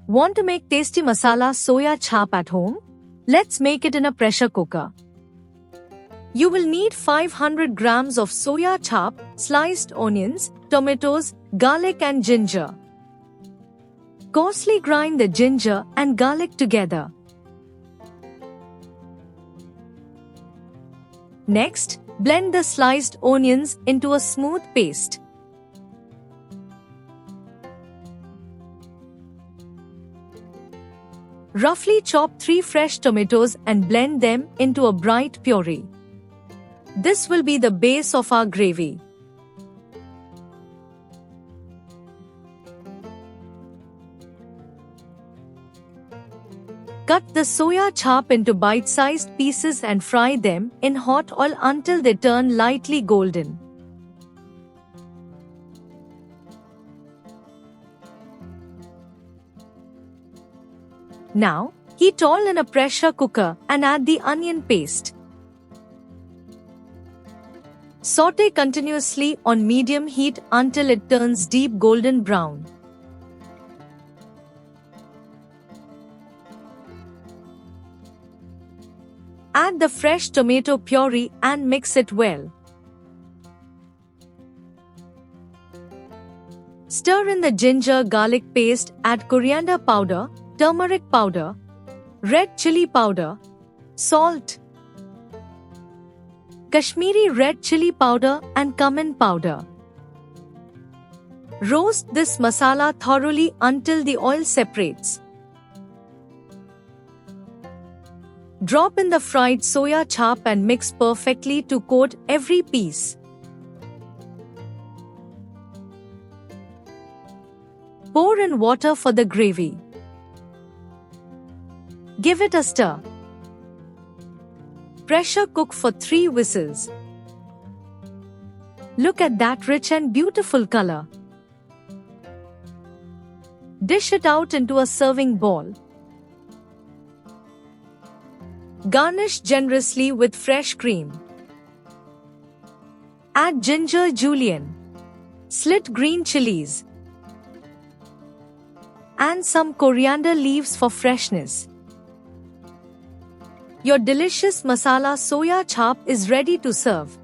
Want to make tasty masala soya chaap at home? Let's make it in a pressure cooker. You will need 500 grams of soya chaap, sliced onions, tomatoes, garlic and ginger. Coarsely grind the ginger and garlic together. Next, blend the sliced onions into a smooth paste. Roughly chop 3 fresh tomatoes and blend them into a bright puree. This will be the base of our gravy. Cut the soya chaap into bite-sized pieces and fry them in hot oil until they turn lightly golden. Now, heat oil in a pressure cooker and add the onion paste. Saute continuously on medium heat until it turns deep golden brown. Add the fresh tomato puree and mix it well. Stir in the ginger garlic paste, add coriander powder, turmeric powder, red chili powder, salt, Kashmiri red chili powder and cumin powder. Roast this masala thoroughly until the oil separates. Drop in the fried soya chaap and mix perfectly to coat every piece. Pour in water for the gravy. Give it a stir. Pressure cook for 3 whistles. Look at that rich and beautiful color. Dish it out into a serving bowl. Garnish generously with fresh cream. Add ginger julienne, slit green chilies, and some coriander leaves for freshness. Your delicious masala soya chaap is ready to serve.